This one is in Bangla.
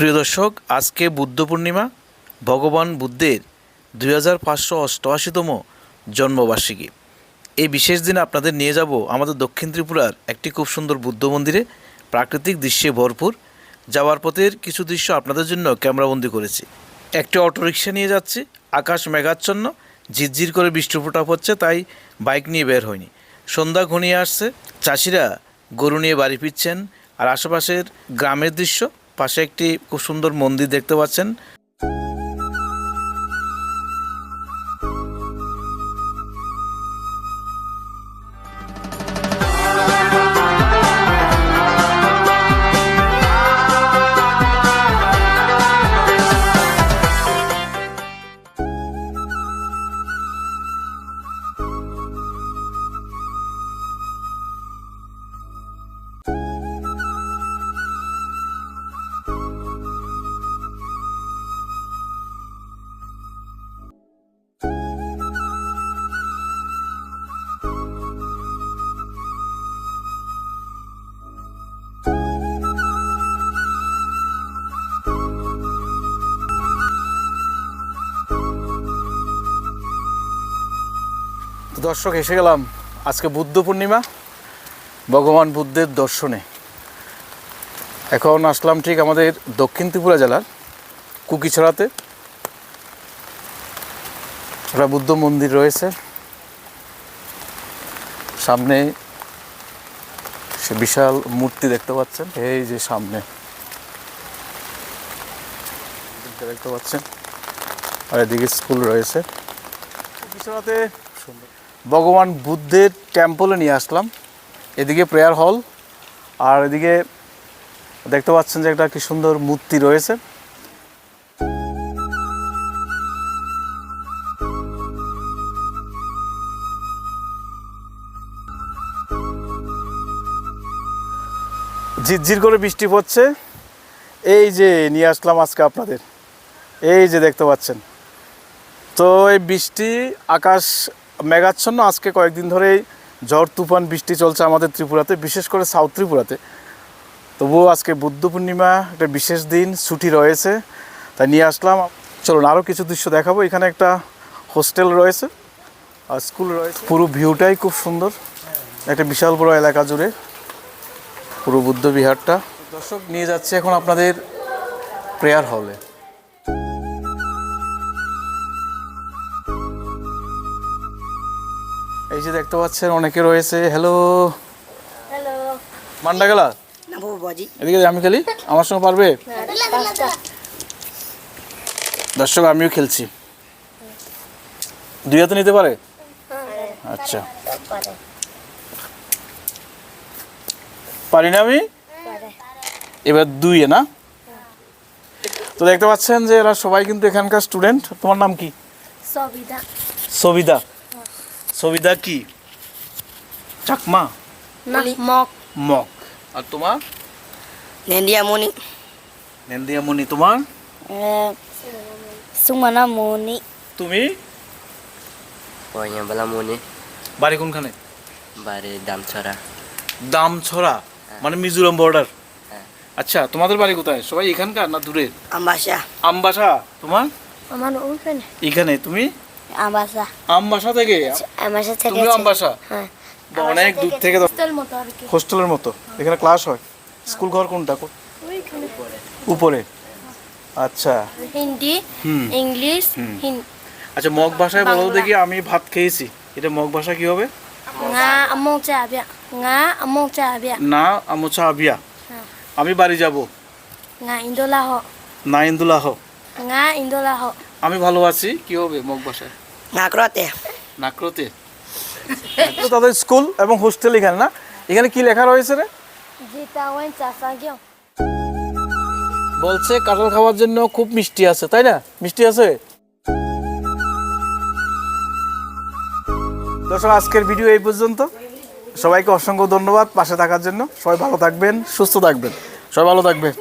প্রিয় দর্শক, আজকে বুদ্ধ পূর্ণিমা, ভগবান বুদ্ধের 2588তম জন্মবার্ষিকী। এই বিশেষ দিনে আপনাদের নিয়ে যাব আমাদের দক্ষিণ ত্রিপুরার একটি খুব সুন্দর বুদ্ধ মন্দিরে, প্রাকৃতিক দৃশ্যে ভরপুর। যাওয়ার পথের কিছু দৃশ্য আপনাদের জন্য ক্যামেরাবন্দি করেছি। একটি অটোরিকশা নিয়ে যাচ্ছি, আকাশ মেঘাচ্ছন্ন, ঝিরঝির করে বৃষ্টি ফোঁটা পড়ছে, তাই বাইক নিয়ে বের হয়নি। সন্ধ্যা ঘনিয়ে আসছে, চাষিরা গরু নিয়ে বাড়ি ফিরছেন, আর আশেপাশের গ্রামের দৃশ্য। পাশে একটি খুব সুন্দর মন্দির দেখতে পাচ্ছেন। দর্শক, এসে গেলাম আজকে বুদ্ধ পূর্ণিমা, ভগবান বুদ্ধের দর্শনে। এখন আসলাম ঠিক আমাদের দক্ষিণ ত্রিপুরা জেলার কুকিছড়াতে। একটা বুদ্ধ মন্দির রয়েছে, সামনে সে বিশাল মূর্তি দেখতে পাচ্ছেন, এই যে সামনে দেখতে পাচ্ছেন, আর এদিকে স্কুল রয়েছে। কুকিছড়াতে ভগবান বুদ্ধের টেম্পলে নিয়ে আসলাম। এদিকে প্রেয়ার হল, আর এদিকে দেখতে পাচ্ছেন যে একটা কি সুন্দর মূর্তি রয়েছে। ঝিরঝির করে বৃষ্টি পড়ছে, এই যে নিয়ে আসলাম আজকে আপনাদের, এই যে দেখতে পাচ্ছেন। তো এই বৃষ্টি, আকাশ মেঘাচ্ছন্ন, আজকে কয়েকদিন ধরেই ঝড় তুফান বৃষ্টি চলছে আমাদের ত্রিপুরাতে, বিশেষ করে সাউথ ত্রিপুরাতে। তবুও আজকে বুদ্ধ পূর্ণিমা, একটা বিশেষ দিন, ছুটি রয়েছে, তাই নিয়ে আসলাম। চলুন আরও কিছু দৃশ্য দেখাবো। এখানে একটা হোস্টেল রয়েছে আর স্কুল রয়েছে। পুরো ভিউটাই খুব সুন্দর, একটা বিশাল বড় এলাকা জুড়ে পুরো বুদ্ধ বিহারটা। দর্শক, নিয়ে যাচ্ছে এখন আপনাদের প্রেয়ার হলে। এই যে দেখতে পাচ্ছেন অনেকে রয়েছে। হ্যালো হ্যালো, মান্ডা গেলা না বাবাজি, এদিকে আমি খেলি, আমার সঙ্গে পারবে? দর্শক, আমিও খেলছি। দুই হাতে নিতে পারে? আচ্ছা, পারি না আমি। এবার দুই না। তো দেখতে পাচ্ছেন যে এরা সবাই কিন্তু এখানকার স্টুডেন্ট। তোমার নাম কি? সবিতা। সবিতা। সবিতা কি চাকমা? না, মক। মক। আর তোমার? নেন্দিয়ামণি। নেন্দিয়ামণি। তোমার? সুমনামণি। তুমি? পয়নাবালামণি। বাড়ি কোনখানে? বাড়ি দামছড়া। দামছড়া মানে মিজোরাম বর্ডার। হ্যাঁ। আচ্ছা, তোমাদের বাড়ি কোথায়? সবাই এখানকার না দূরের? আমবাসা। আমবাসা। তোমার? আমার ওখানে। এখানে। তুমি? আমবাসা। আমবাসা থেকে? আমবাসা থেকে। তুমি আমবাসা? হ্যাঁ। অনেক দূর থেকে। হোস্টেল মতো আর কি। হোস্টেলের মতো এখানে ক্লাস হয়? স্কুল ঘর কোনটা? ওইখানে। উপরে। আচ্ছা। হিন্দি, ইংলিশ, হিন্দি। আচ্ছা, মগ ভাষায় বলো দেখি। আমি ভাত খেয়েছি, এটা মগ ভাষা কি হবে? nga among chabia. Nga among chabia. না আমোচা আবিয়া। হ্যাঁ। আমি বাড়ি যাব। Nga indolaho. না ইন্দুলাহ। Nga indolaho. আমি ভালো আছি কি হবে মগ ভাষায়? Nga krote. নাকরতে। তো তাদের স্কুল এবং হোস্টেল এখানে না? এখানে কি লেখা রয়েছে রে? Jitawan chasagyo. বলছে কাঁঠাল খাওয়ার জন্য খুব মিষ্টি আছে, তাই না? মিষ্টি আছে। দর্শক, আজকের ভিডিও এই পর্যন্ত। সবাইকে অসংখ্য ধন্যবাদ পাশে থাকার জন্য। সবাই ভালো থাকবেন, সুস্থ থাকবেন। সবাই ভালো থাকবেন।